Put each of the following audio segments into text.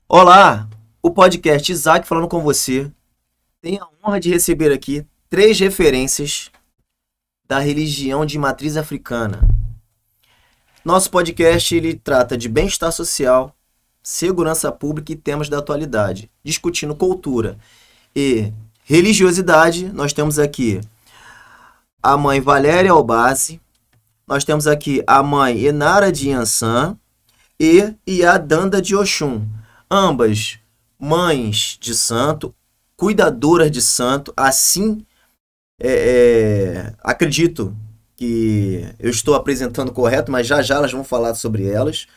Olá, o podcast Isaac falando com você. Tenho a honra de receber aqui 3 referências da religião de matriz africana. Nosso podcast ele trata de bem-estar social, segurança pública e temas da atualidade, discutindo cultura e religiosidade. Nós temos aqui a mãe Valéria Albazi, nós temos aqui a mãe Inara de Yansan e Iadanda de Oxum. Ambas mães de santo, cuidadoras de santo, assim acredito que eu estou apresentando correto, mas já elas vão falar sobre elas.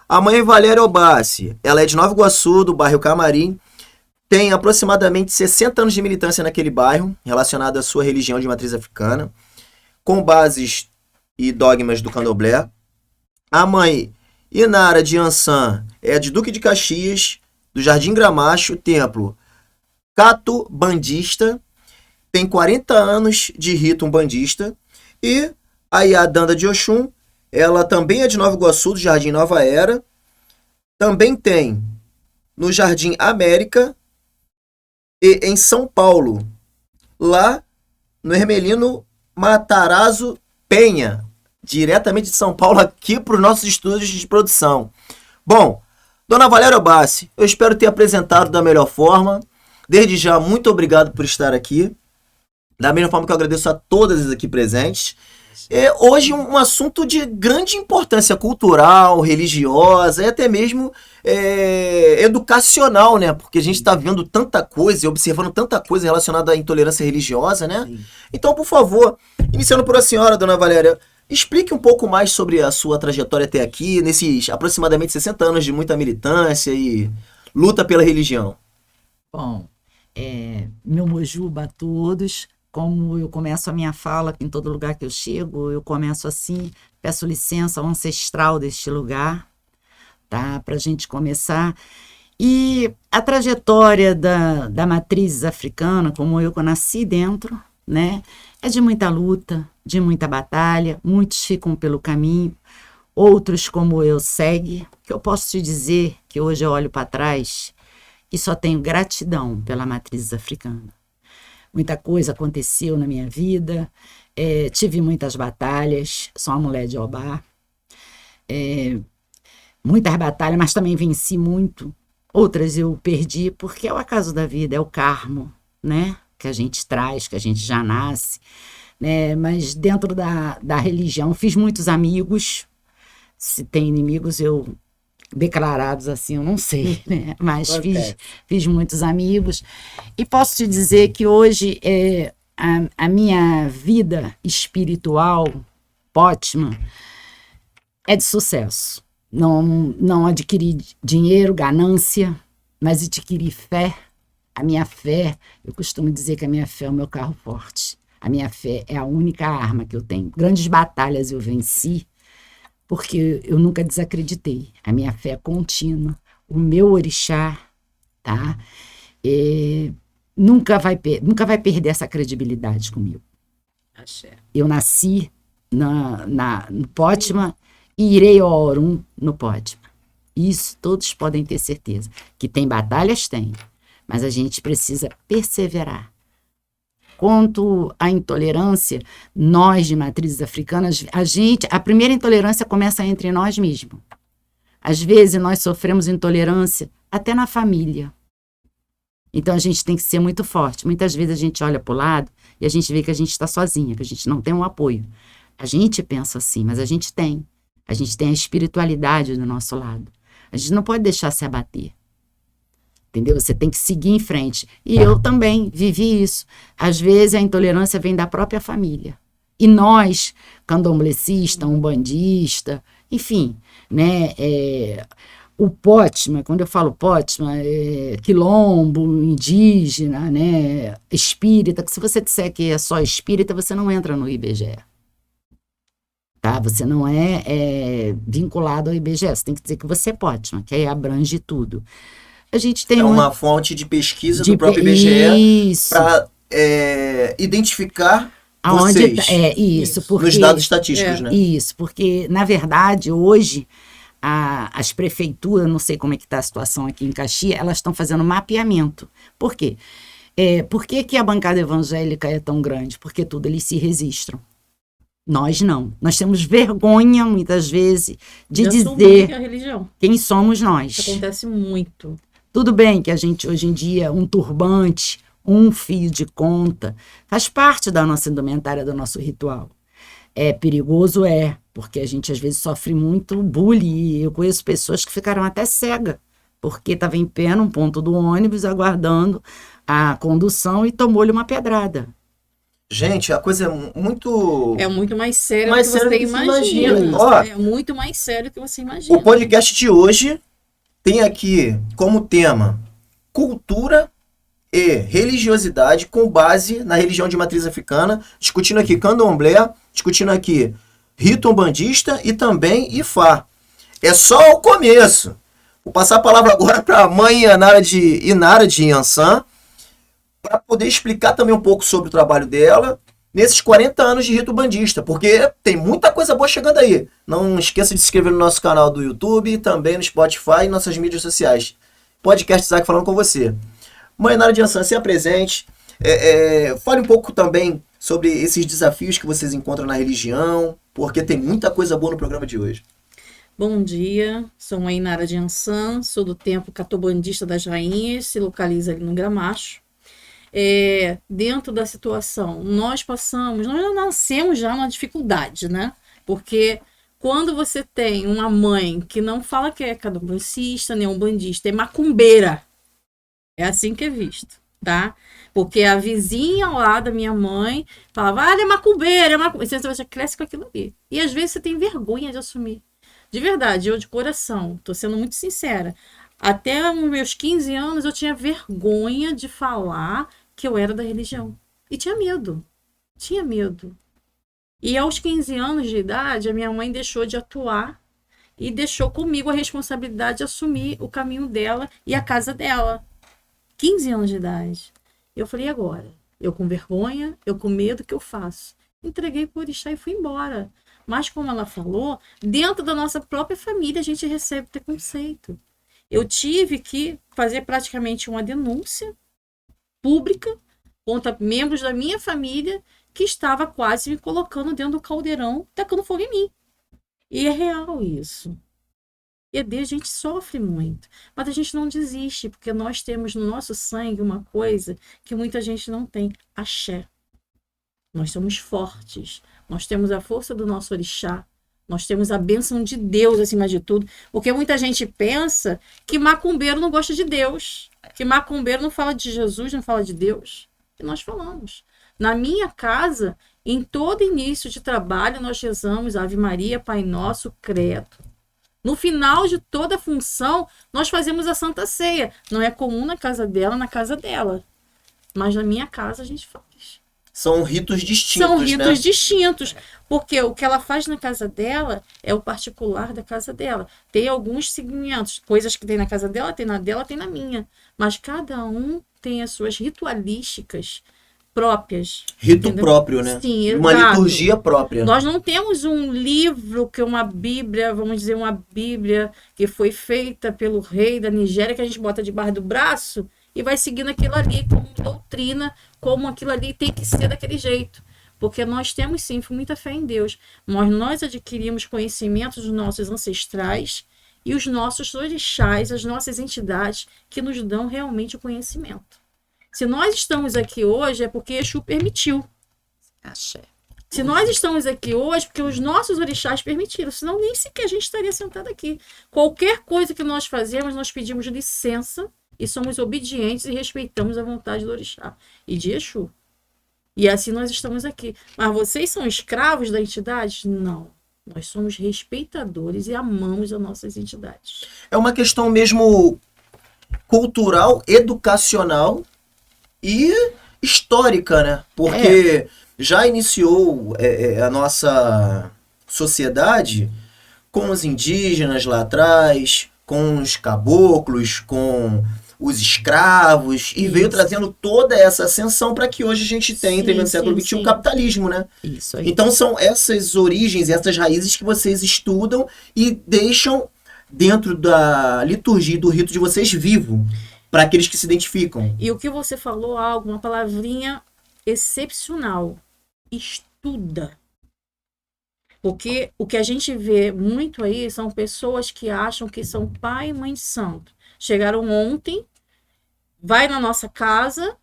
A mãe Valéria Albazi, ela é de Nova Iguaçu, do bairro Camarim, tem aproximadamente 60 anos de militância naquele bairro, relacionado à sua religião de matriz africana, com bases e dogmas do candomblé. A mãe Inara de Yansan é de Duque de Caxias, do Jardim Gramacho, templo Cato Bandista, tem 40 anos de rito umbandista. E a Iadanda de Oxum, ela também é de Nova Iguaçu, do Jardim Nova Era, também tem no Jardim América e em São Paulo, lá no Hermelino Matarazzo Penha, diretamente de São Paulo aqui para os nossos estúdios de produção. Bom, Dona Valéria Albazi, eu espero ter apresentado da melhor forma. Desde já, muito obrigado por estar aqui. Da mesma forma que eu agradeço a todas as aqui presentes. Hoje um assunto de grande importância cultural, religiosa e até mesmo educacional, né? Porque a gente está vendo tanta coisa e observando tanta coisa relacionada à intolerância religiosa, né? Sim. Então, por favor, iniciando por a senhora, Dona Valéria, explique um pouco mais sobre a sua trajetória até aqui, nesses aproximadamente 60 anos de muita militância e luta pela religião. Bom, meu mojuba a todos. Como eu começo a minha fala em todo lugar que eu chego, eu começo assim, peço licença ao ancestral deste lugar, tá? Para a gente começar. E a trajetória da matriz africana, como eu nasci dentro, né? É de muita luta, de muita batalha, muitos ficam pelo caminho, outros como eu seguem, que eu posso te dizer que hoje eu olho para trás e só tenho gratidão pela matriz africana. Muita coisa aconteceu na minha vida, tive muitas batalhas, sou uma mulher de Obá, muitas batalhas, mas também venci muito, outras eu perdi, porque é o acaso da vida, é o karma, né? Que a gente traz, que a gente já nasce, né? Mas dentro da religião fiz muitos amigos, se tem inimigos eu declarados assim, eu não sei, né? Mas fiz muitos amigos e posso te dizer que hoje a minha vida espiritual, Pótima, é de sucesso. Não adquiri dinheiro, ganância, mas adquiri fé. A minha fé, eu costumo dizer que a minha fé é o meu carro forte. A minha fé é a única arma que eu tenho. Grandes batalhas eu venci, porque eu nunca desacreditei. A minha fé é contínua. O meu orixá, tá? Nunca vai perder essa credibilidade comigo. Axé. Eu nasci no Pótima e irei ao Orum no Pótima. Isso todos podem ter certeza. Que tem batalhas, tem. Mas a gente precisa perseverar. Quanto à intolerância, nós de matrizes africanas, a primeira intolerância começa entre nós mesmos. Às vezes nós sofremos intolerância até na família. Então a gente tem que ser muito forte. Muitas vezes a gente olha para o lado e a gente vê que a gente está sozinha, que a gente não tem um apoio. A gente pensa assim, mas a gente tem. A gente tem a espiritualidade do nosso lado. A gente não pode deixar se abater. Entendeu? Você tem que seguir em frente. E eu também vivi isso. Às vezes a intolerância vem da própria família. E nós, candomblessista, umbandista, enfim, né? O Pótima, quando eu falo Pótima, quilombo, indígena, né? Espírita, que se você disser que é só espírita, você não entra no IBGE. Tá? Você não é vinculado ao IBGE. Você tem que dizer que você é Pótima, que aí abrange tudo. A gente tem uma fonte de pesquisa do próprio IBGE para identificar aonde vocês. Isso, porque, nos dados estatísticos, né? Isso, porque, na verdade, hoje, as prefeituras, não sei como é que está a situação aqui em Caxias, elas estão fazendo mapeamento. Por quê? Por que a bancada evangélica é tão grande? Porque tudo eles se registram. Nós não. Nós temos vergonha, muitas vezes, de dizer a religião. Quem somos nós. Isso acontece muito. Tudo bem que a gente, hoje em dia, um turbante, um fio de conta, faz parte da nossa indumentária, do nosso ritual. É perigoso, porque a gente, às vezes, sofre muito bullying. Eu conheço pessoas que ficaram até cegas, porque estava em pé num ponto do ônibus, aguardando a condução e tomou-lhe uma pedrada. Gente, a coisa é muito... É muito mais sério do que você imagina. Ó, é muito mais sério do que você imagina. O podcast de hoje tem aqui como tema cultura e religiosidade com base na religião de matriz africana, discutindo aqui candomblé, discutindo aqui rito umbandista e também Ifá. É só o começo. Vou passar a palavra agora para a mãe Inara de Yansan, para poder explicar também um pouco sobre o trabalho dela nesses 40 anos de rito umbandista, porque tem muita coisa boa chegando aí. Não esqueça de se inscrever no nosso canal do YouTube, também no Spotify e nossas mídias sociais. Podcast Isaac falando com você. Mãe Inara de Yansan, se apresente. Fale um pouco também sobre esses desafios que vocês encontram na religião, porque tem muita coisa boa no programa de hoje. Bom dia, sou Mãe Inara de Yansan, sou do templo catobandista das rainhas, se localiza ali no Gramacho. Dentro da situação, nós nascemos já numa dificuldade, né? Porque quando você tem uma mãe que não fala que é candomblessista, nem umbandista, é macumbeira, é assim que é visto, tá? Porque a vizinha lá da minha mãe falava, ela é macumbeira, você cresce com aquilo ali. E às vezes você tem vergonha de assumir. De verdade, eu de coração, tô sendo muito sincera. Até os meus 15 anos eu tinha vergonha de falar que eu era da religião. E tinha medo. E aos 15 anos de idade, a minha mãe deixou de atuar e deixou comigo a responsabilidade de assumir o caminho dela e a casa dela. 15 anos de idade. Eu falei, agora? Eu com vergonha, eu com medo, o que eu faço? Entreguei para o orixá e fui embora. Mas como ela falou, dentro da nossa própria família a gente recebe preconceito. Eu tive que fazer praticamente uma denúncia pública contra membros da minha família que estava quase me colocando dentro do caldeirão, tacando fogo em mim. E é real isso. ED a gente sofre muito, mas a gente não desiste, porque nós temos no nosso sangue uma coisa que muita gente não tem, axé. Nós somos fortes, nós temos a força do nosso orixá, nós temos a bênção de Deus acima de tudo, porque muita gente pensa que macumbeiro não gosta de Deus, que macumbeiro não fala de Jesus, não fala de Deus. E nós falamos. Na minha casa, em todo início de trabalho, nós rezamos Ave Maria, Pai Nosso, Credo. No final de toda a função, nós fazemos a Santa Ceia. Não é comum na casa dela, na casa dela. Mas na minha casa a gente faz. São ritos distintos, São ritos né? distintos, porque o que ela faz na casa dela é o particular da casa dela. Tem alguns segmentos, coisas que tem na casa dela, tem na dela, tem na minha. Mas cada um tem as suas ritualísticas próprias. Rito entendeu? próprio, né? Sim, uma exato. liturgia própria. Nós não temos um livro, que é uma Bíblia, vamos dizer, uma Bíblia que foi feita pelo rei da Nigéria, que a gente bota debaixo do braço e vai seguindo aquilo ali como doutrina, como aquilo ali tem que ser daquele jeito. Porque nós temos, sim, muita fé em Deus. Mas nós adquirimos conhecimentos dos nossos ancestrais e os nossos orixás, as nossas entidades que nos dão realmente o conhecimento. Se nós estamos aqui hoje é porque Exu permitiu. Axé. Se nós estamos aqui hoje, porque os nossos orixás permitiram, senão nem sequer a gente estaria sentado aqui. Qualquer coisa que nós fazemos, nós pedimos licença e somos obedientes e respeitamos a vontade do orixá e de Exu. E assim nós estamos aqui. Mas vocês são escravos da entidade? Não. Nós somos respeitadores e amamos as nossas entidades. É uma questão mesmo cultural, educacional e histórica, né? Porque já iniciou a nossa sociedade com os indígenas lá atrás, com os caboclos, com os escravos, e veio trazendo toda essa ascensão para que hoje a gente tenha, no século XXI, o capitalismo, né? Isso aí. Então são essas origens, essas raízes que vocês estudam e deixam dentro da liturgia e do rito de vocês vivo, para aqueles que se identificam. E o que você falou, uma palavrinha excepcional. Estuda. Porque o que a gente vê muito aí são pessoas que acham que são pai e mãe de santo. Chegaram ontem, vai na nossa casa,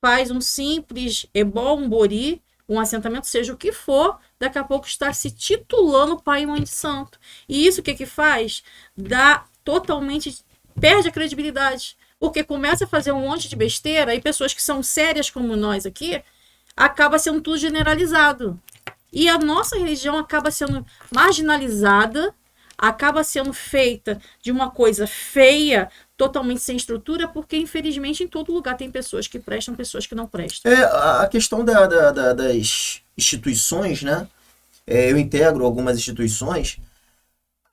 faz um simples ebó, um bori, um assentamento, seja o que for, daqui a pouco está se titulando pai e mãe de santo. E isso o que faz? Perde a credibilidade. Porque começa a fazer um monte de besteira e pessoas que são sérias como nós aqui, acaba sendo tudo generalizado. E a nossa religião acaba sendo marginalizada, acaba sendo feita de uma coisa feia, totalmente sem estrutura, porque infelizmente em todo lugar tem pessoas que prestam, pessoas que não prestam. A questão das instituições, né? Eu integro algumas instituições.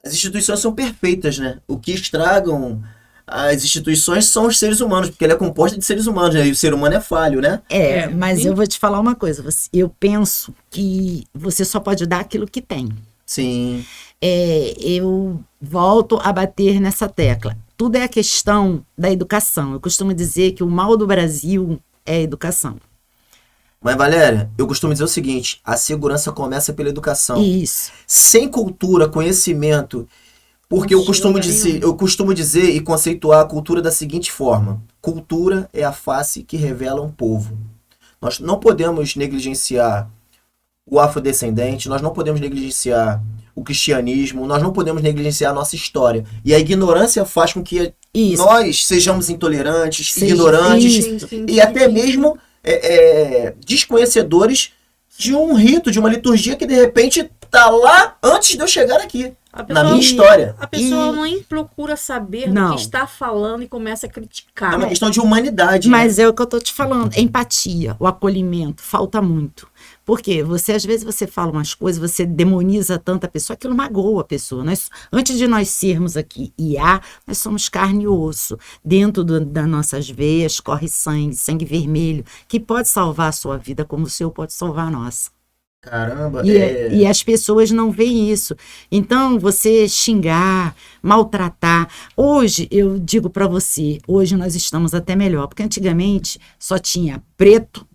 As instituições são perfeitas, né? O que estragam as instituições são os seres humanos, porque ela é composta de seres humanos, né? E o ser humano é falho, né? Mas eu vou te falar uma coisa. Eu penso que você só pode dar aquilo que tem. Sim. Eu volto a bater nessa tecla. Tudo é a questão da educação. Eu costumo dizer que o mal do Brasil é a educação. Mas, Valéria, eu costumo dizer o seguinte, a segurança começa pela educação. Isso. Sem cultura, conhecimento... Porque eu costumo dizer e conceituar a cultura da seguinte forma. Cultura é a face que revela um povo. Nós não podemos negligenciar o afrodescendente, nós não podemos negligenciar o cristianismo, nós não podemos negligenciar a nossa história. E a ignorância faz com que nós sejamos intolerantes, ignorantes e até mesmo desconhecedores de um rito, de uma liturgia que de repente está lá antes de eu chegar aqui. Na minha história. A pessoa nem procura saber do que está falando e começa a criticar. É uma questão de humanidade. Mas é o que eu estou te falando. Empatia, o acolhimento, falta muito. Porque às vezes você fala umas coisas, você demoniza tanto a pessoa, aquilo magoa a pessoa. Antes de nós sermos aqui nós somos carne e osso. Dentro das nossas veias corre sangue vermelho, que pode salvar a sua vida como o seu pode salvar a nossa. Caramba, e as pessoas não veem isso. Então, você xingar, maltratar. Hoje, eu digo para você, hoje nós estamos até melhor, porque antigamente só tinha preto,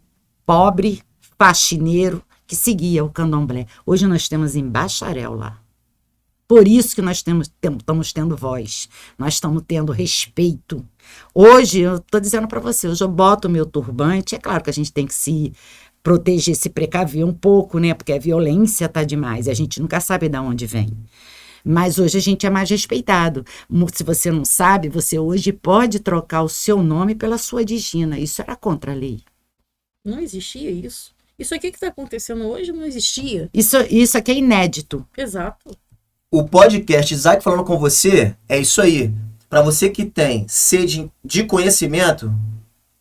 pobre, faxineiro, que seguia o candomblé. Hoje nós temos em bacharel lá. Por isso que nós estamos tendo voz, nós estamos tendo respeito. Hoje, eu estou dizendo para você, hoje eu boto o meu turbante, é claro que a gente tem que se proteger, se precaver um pouco, né? Porque a violência tá demais, a gente nunca sabe de onde vem. Mas hoje a gente é mais respeitado. Se você não sabe, você hoje pode trocar o seu nome pela sua digina. Isso era contra a lei. Não existia isso. Isso aqui que está acontecendo hoje não existia. Isso aqui é inédito. Exato. O podcast Isaac falando com você é isso aí. Para você que tem sede de conhecimento,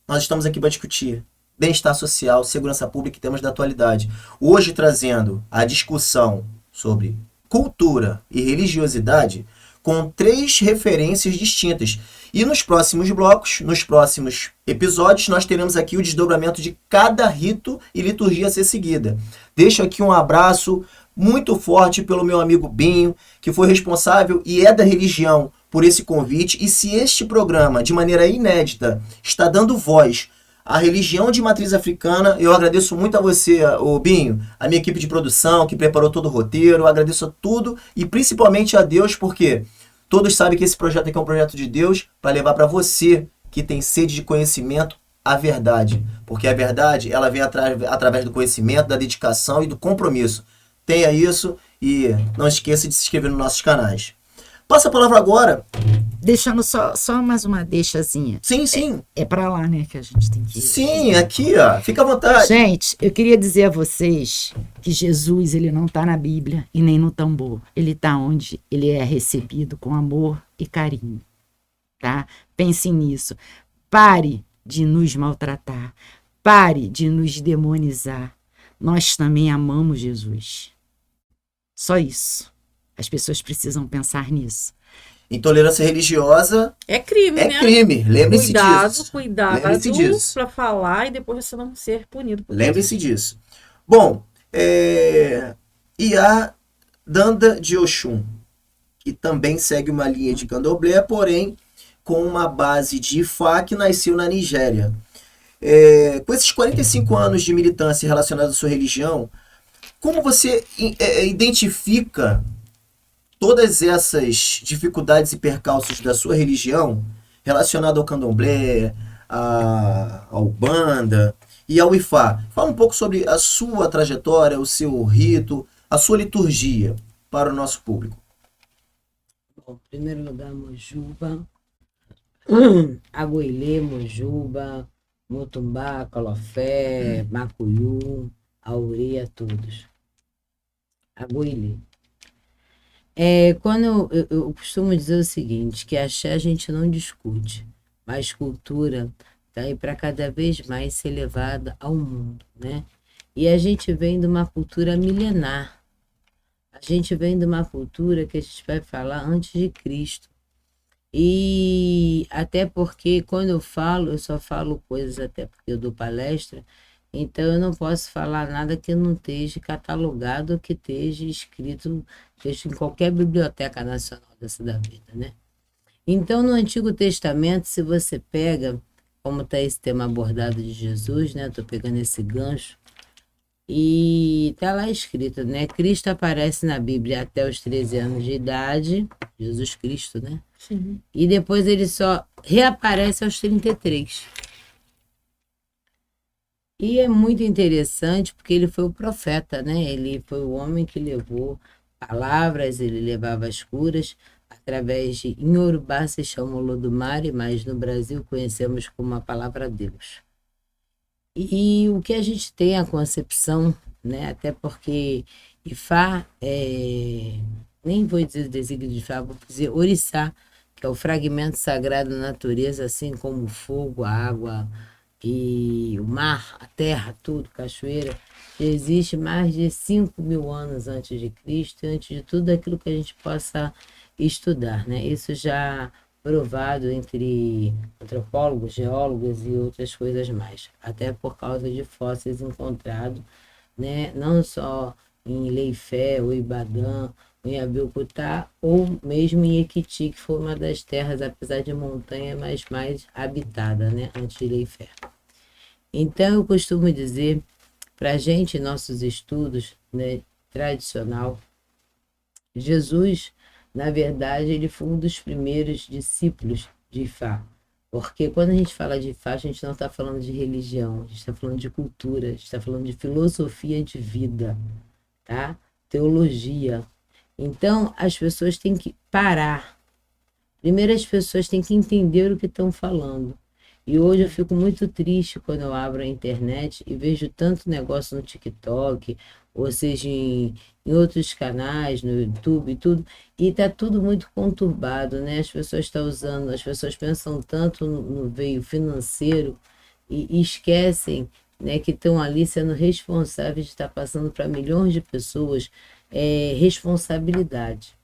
nós estamos aqui para discutir bem-estar social, segurança pública e temas da atualidade. Hoje trazendo a discussão sobre cultura e religiosidade com 3 referências distintas. E nos próximos blocos, nos próximos episódios, nós teremos aqui o desdobramento de cada rito e liturgia a ser seguida. Deixo aqui um abraço muito forte pelo meu amigo Binho, que foi responsável e é da religião por esse convite. E se este programa, de maneira inédita, está dando voz a religião de matriz africana, eu agradeço muito a você, o Binho, a minha equipe de produção, que preparou todo o roteiro, eu agradeço a tudo e principalmente a Deus, porque todos sabem que esse projeto aqui é um projeto de Deus para levar para você, que tem sede de conhecimento, a verdade. Porque a verdade, ela vem através do conhecimento, da dedicação e do compromisso. Tenha isso e não esqueça de se inscrever nos nossos canais. Passa a palavra agora. Deixando só mais uma deixazinha. Sim. É para lá, né, que a gente tem que ir. Sim, aqui, ó. Fica à vontade. Gente, eu queria dizer a vocês que Jesus, ele não está na Bíblia e nem no tambor. Ele está onde ele é recebido com amor e carinho. Tá? Pensem nisso. Pare de nos maltratar. Pare de nos demonizar. Nós também amamos Jesus. Só isso. As pessoas precisam pensar nisso. Intolerância religiosa é crime, né? É crime. Lembre-se disso. Cuidado para falar e depois você não ser punido. Lembre-se disso. Bom, Iá Danda de Oxum. que também segue uma linha de candomblé, porém com uma base de Ifá que nasceu na Nigéria. Com esses 45 anos de militância relacionada à sua religião, como você identifica todas essas dificuldades e percalços da sua religião relacionado ao candomblé, ao Umbanda e ao Ifá? Fala um pouco sobre a sua trajetória, o seu rito, a sua liturgia para o nosso público. Bom, em primeiro lugar, Mojuba, Agoilê, Mojuba, Motumbá, Calofé, Macuyu, Auria, todos. Agoilê. Quando eu costumo dizer o seguinte, que axé a gente não discute, mas cultura está aí para cada vez mais ser levada ao mundo, né? E a gente vem de uma cultura milenar. A gente vem de uma cultura que a gente vai falar antes de Cristo. E até porque quando eu só falo coisas até porque eu dou palestra, então eu não posso falar nada que não esteja catalogado ou que esteja escrito em qualquer biblioteca nacional dessa da vida, né? Então no Antigo Testamento, se você pega, como está esse tema abordado de Jesus, né? Estou pegando esse gancho, e está lá escrito, né? Cristo aparece na Bíblia até os 13 anos de idade, Jesus Cristo, né? Sim. E depois ele só reaparece aos 33. E é muito interessante porque ele foi o profeta, né? Ele foi o homem que levou palavras, ele levava as curas através de... Em Yorubá se chama Olodumare, mas no Brasil conhecemos como a palavra Deus. E o que a gente tem a concepção, né? Até porque Ifá, nem vou dizer desígnio de Ifá, vou dizer Orixá, que é o fragmento sagrado da natureza, assim como o fogo, a água e o mar, a terra, tudo, cachoeira, existe mais de 5.000 anos antes de Cristo, antes de tudo aquilo que a gente possa estudar, né? Isso já provado entre antropólogos, geólogos e outras coisas mais, até por causa de fósseis encontrados, né? Não só em Leifé, ou Ibadã, em Abeokuta, ou mesmo em Equiti, que foi uma das terras, apesar de montanha, mas mais habitada, né? Antes de Leifé. Então, eu costumo dizer, para a gente, nossos estudos, né, tradicional, Jesus, na verdade, ele foi um dos primeiros discípulos de Ifá. Porque quando a gente fala de Ifá, a gente não está falando de religião, a gente está falando de cultura, a gente está falando de filosofia de vida, tá? Teologia. Então, as pessoas têm que parar. Primeiro, as pessoas têm que entender o que estão falando. E hoje eu fico muito triste quando eu abro a internet e vejo tanto negócio no TikTok, ou seja, em outros canais, no YouTube e tudo, e está tudo muito conturbado, né? As pessoas estão usando, as pessoas pensam tanto no veio financeiro e esquecem, né, que estão ali sendo responsáveis de estar passando para milhões de pessoas responsabilidade.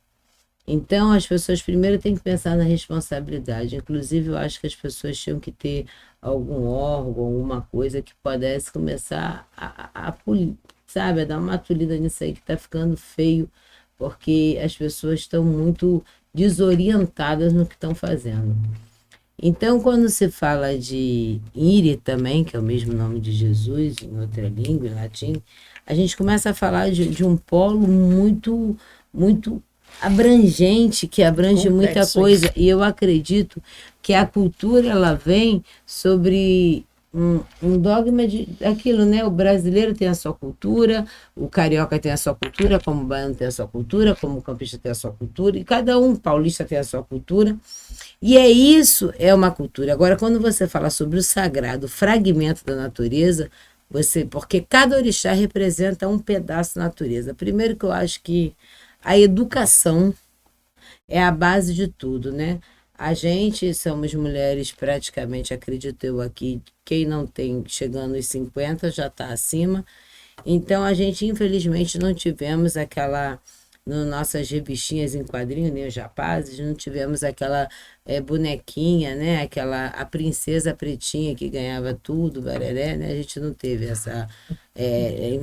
Então, as pessoas primeiro têm que pensar na responsabilidade. Inclusive, eu acho que as pessoas tinham que ter algum órgão, alguma coisa que pudesse começar a dar uma tolhida nisso aí que está ficando feio, porque as pessoas estão muito desorientadas no que estão fazendo. Então, quando se fala de Ire também, que é o mesmo nome de Jesus, em outra língua, em latim, a gente começa a falar de um polo muito, muito abrangente, que abrange muita coisa. E eu acredito que a cultura, ela vem sobre um dogma daquilo, né? O brasileiro tem a sua cultura, o carioca tem a sua cultura, como o baiano tem a sua cultura, como o campista tem a sua cultura, e cada um, paulista tem a sua cultura. E isso é uma cultura. Agora, quando você fala sobre o sagrado, o fragmento da natureza, porque cada orixá representa um pedaço da natureza. Primeiro que eu acho que a educação é a base de tudo, né? A gente somos mulheres praticamente, acredito eu aqui, quem não tem chegando aos 50 já está acima. Então a gente infelizmente não tivemos aquela nas nossas revistinhas em quadrinho, nem os rapazes, não tivemos aquela bonequinha, né? A princesa pretinha que ganhava tudo, bareré, né? A gente não teve essa...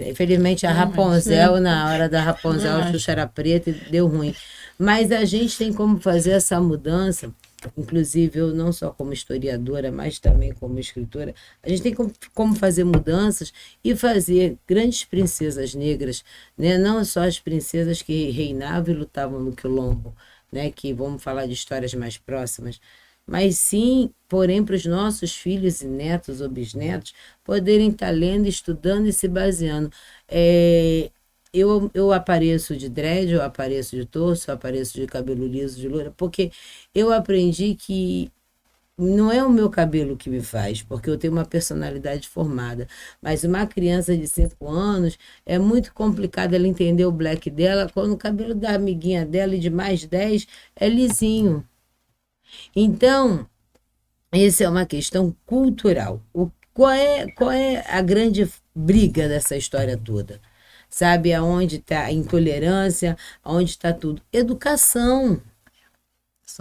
infelizmente, a Rapunzel, na hora da Rapunzel, a Xuxa era preta e deu ruim. Mas a gente tem como fazer essa mudança, inclusive eu não só como historiadora, mas também como escritora, a gente tem como fazer mudanças e fazer grandes princesas negras, né? Não só as princesas que reinavam e lutavam no quilombo, né? Que vamos falar de histórias mais próximas, mas sim, porém, para os nossos filhos e netos ou bisnetos poderem estar lendo, estudando e se baseando. Eu apareço de dread, eu apareço de torso, eu apareço de cabelo liso, de loura, porque eu aprendi que não é o meu cabelo que me faz, porque eu tenho uma personalidade formada, mas uma criança de 5 anos é muito complicado ela entender o black dela quando o cabelo da amiguinha dela e de mais 10 é lisinho. Então, essa é uma questão cultural. Qual é a grande briga dessa história toda? Sabe aonde está a intolerância, aonde está tudo? Educação.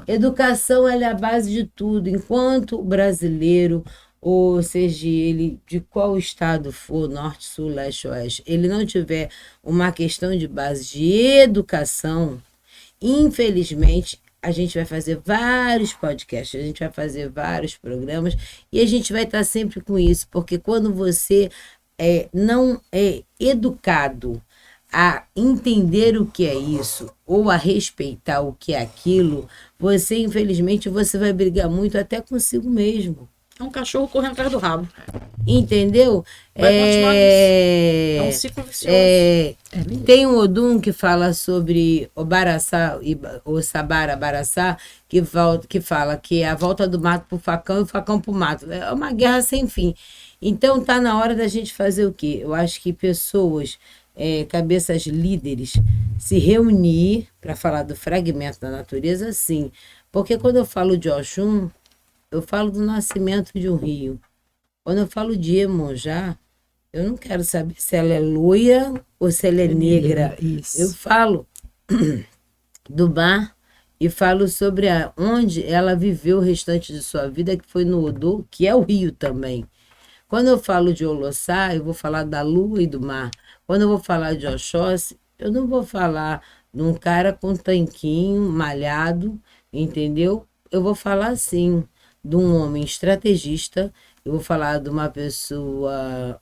Educação é a base de tudo. Enquanto o brasileiro, ou seja ele de qual estado for, norte, sul, leste, oeste, ele não tiver uma questão de base de educação, infelizmente, a gente vai fazer vários podcasts, a gente vai fazer vários programas e a gente vai estar sempre com isso, porque quando você não é educado a entender o que é isso ou a respeitar o que é aquilo, você, infelizmente, você vai brigar muito até consigo mesmo. É um cachorro correndo atrás do rabo. Entendeu? Vai continuar isso. É um ciclo vicioso. Tem um Odum que fala sobre o Baraçá, o Sabara Baraçá, que fala que é a volta do mato para o facão e o facão para o mato. É uma guerra sem fim. Então tá na hora da gente fazer o quê? Eu acho que pessoas, cabeças líderes, se reunir para falar do fragmento da natureza, sim. Porque quando eu falo de Oxum, eu falo do nascimento de um rio. Quando eu falo de Iemonjá, eu não quero saber se ela é loira ou se ela é negra. Isso. Eu falo do mar e falo sobre onde ela viveu o restante de sua vida, que foi no Odô, que é o rio também. Quando eu falo de Olossá, eu vou falar da lua e do mar. Quando eu vou falar de Oxóssi, eu não vou falar de um cara com tanquinho, malhado, entendeu? Eu vou falar, assim, de um homem estrategista, eu vou falar de uma pessoa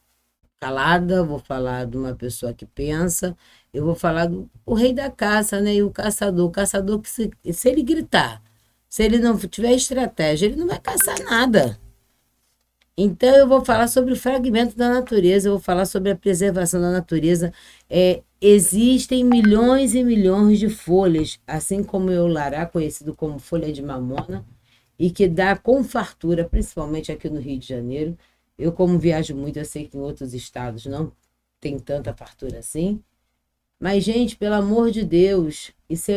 calada, vou falar de uma pessoa que pensa, eu vou falar do rei da caça, né? E o caçador que se ele gritar, se ele não tiver estratégia, ele não vai caçar nada. Então eu vou falar sobre o fragmento da natureza, eu vou falar sobre a preservação da natureza. Existem milhões e milhões de folhas, assim como o eulará, conhecido como folha de mamona, e que dá com fartura, principalmente aqui no Rio de Janeiro. Eu, como viajo muito, eu sei que em outros estados não tem tanta fartura assim. Mas, gente, pelo amor de Deus, isso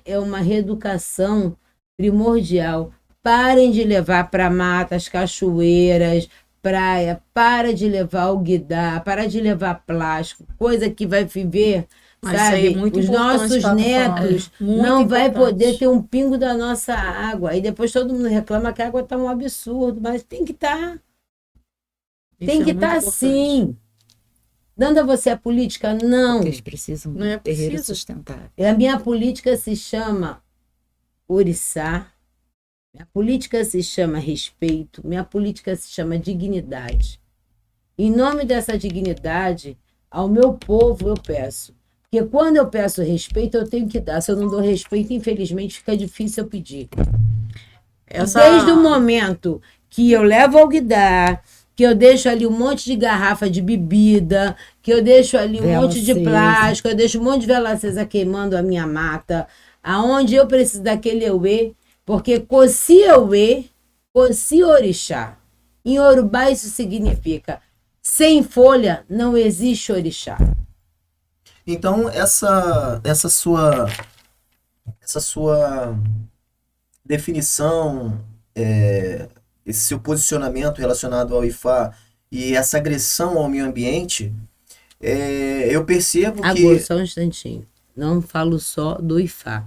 é uma reeducação primordial. Parem de levar para matas, cachoeiras, praia, para de levar o guidar, para de levar plástico, coisa que vai viver... Mas sabe, muito os nossos netos não vai poder ter um pingo da nossa água. Aí depois todo mundo reclama que a água está um absurdo, mas tem que estar. Tem que estar sim. Dando a você a política? Não. Porque eles precisam de um terreiro sustentável. A minha política se chama Orixá, minha política se chama respeito, minha política se chama dignidade. Em nome dessa dignidade, ao meu povo eu peço. Porque quando eu peço respeito, eu tenho que dar. Se eu não dou respeito, infelizmente, fica difícil eu pedir. Desde o momento que eu levo ao guidar, que eu deixo ali um monte de garrafa de bebida, que eu deixo ali um monte de plástico, eu deixo um monte de vela acesa queimando a minha mata, aonde eu preciso daquele euê, porque Coci euê, Coci orixá. Em Yorubá isso significa, sem folha não existe orixá. Então, essa sua definição, esse seu posicionamento relacionado ao IFA e essa agressão ao meio ambiente, eu percebo que... Só um instantinho. Não falo só do IFA,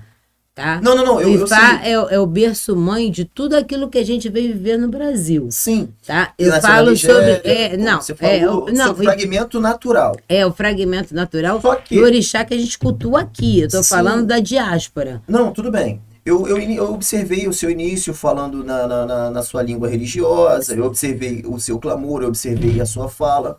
tá? Não, O eu IFA sei. é o berço mãe de tudo aquilo que a gente veio viver no Brasil, Sim. tá? E Eu na falo sobre... Nigéria, não, você falou não, seu fragmento natural. é o fragmento natural Só que- do orixá que a gente cultua aqui. Eu tô Sim. falando da diáspora. Não, tudo bem. Eu observei o seu início falando na sua língua religiosa, eu observei o seu clamor, eu observei a sua fala.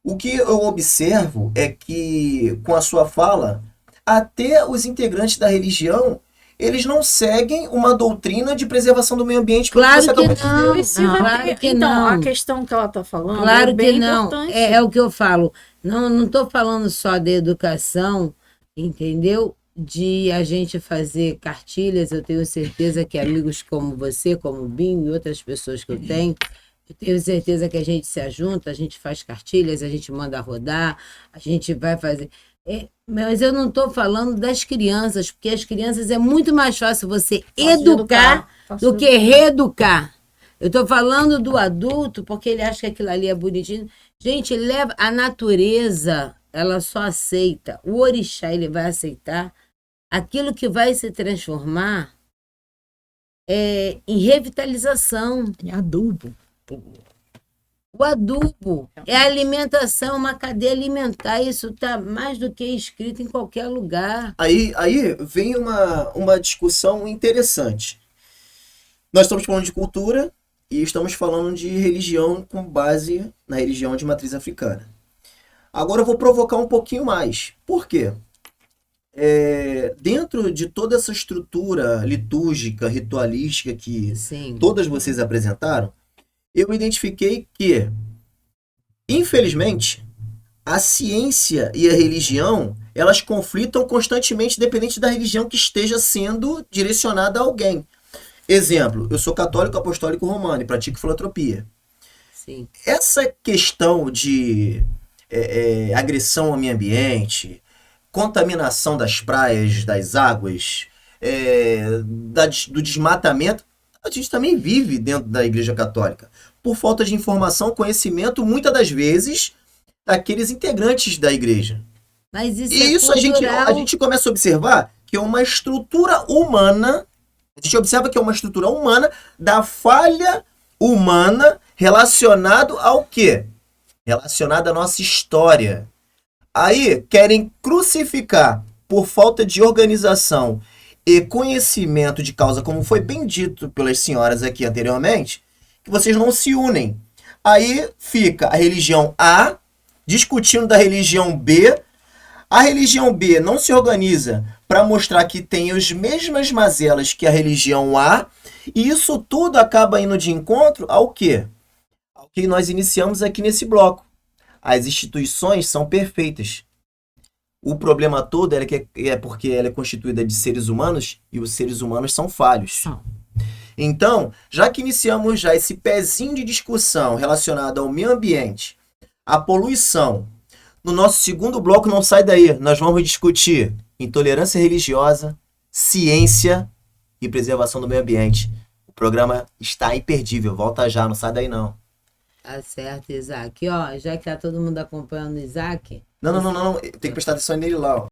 O que eu observo é que, com a sua fala, até os integrantes da religião, eles não seguem uma doutrina de preservação do meio ambiente. Pelo Claro você que acabou de dizer. não. Precisa Claro ter. que Então, não. a questão que ela está falando Claro é bem que não. importante. É o que eu falo. Não estou falando só de educação, entendeu? De a gente fazer cartilhas. Eu tenho certeza que amigos como você, como o Binho e outras pessoas que eu tenho certeza que a gente se ajunta, a gente faz cartilhas, a gente manda rodar, a gente vai fazer. Mas eu não estou falando das crianças, porque as crianças é muito mais fácil você educar do que reeducar. Eu estou falando do adulto, porque ele acha que aquilo ali é bonitinho. Gente, leva a natureza, ela só aceita. O orixá, ele vai aceitar aquilo que vai se transformar em revitalização. Em adubo. O adubo é a alimentação, uma cadeia alimentar. Isso está mais do que escrito em qualquer lugar. Aí vem uma discussão interessante. Nós estamos falando de cultura e estamos falando de religião com base na religião de matriz africana. Agora eu vou provocar um pouquinho mais. Por quê? Dentro de toda essa estrutura litúrgica, ritualística que Sim. todas vocês apresentaram, eu identifiquei que, infelizmente, a ciência e a religião, elas conflitam constantemente, dependente da religião que esteja sendo direcionada a alguém. Exemplo, eu sou católico apostólico romano e pratico filantropia. Sim. Essa questão de agressão ao meio ambiente, contaminação das praias, das águas, do desmatamento, a gente também vive dentro da Igreja Católica. Por falta de informação, conhecimento, muitas das vezes, daqueles integrantes da igreja. Mas isso E é isso a cultural. gente começa a observar que é uma estrutura humana, a gente observa que é uma estrutura humana da falha humana relacionado ao quê? Relacionado à nossa história. Aí querem crucificar por falta de organização e conhecimento de causa, como foi bem dito pelas senhoras aqui anteriormente, que vocês não se unem. Aí fica a religião A discutindo da religião B. A religião B não se organiza para mostrar que tem as mesmas mazelas que a religião A. E isso tudo acaba indo de encontro ao quê? Ao que nós iniciamos aqui nesse bloco. As instituições são perfeitas. O problema todo é porque ela é constituída de seres humanos e os seres humanos são falhos. São. Então, já que iniciamos já esse pezinho de discussão relacionado ao meio ambiente, à poluição, no nosso segundo bloco não sai daí. Nós vamos discutir intolerância religiosa, ciência e preservação do meio ambiente. O programa está imperdível. Volta já, não sai daí não. Tá certo, Isaac. Ó, já que tá todo mundo acompanhando o Isaac, Não. Tem que prestar atenção nele lá, ó.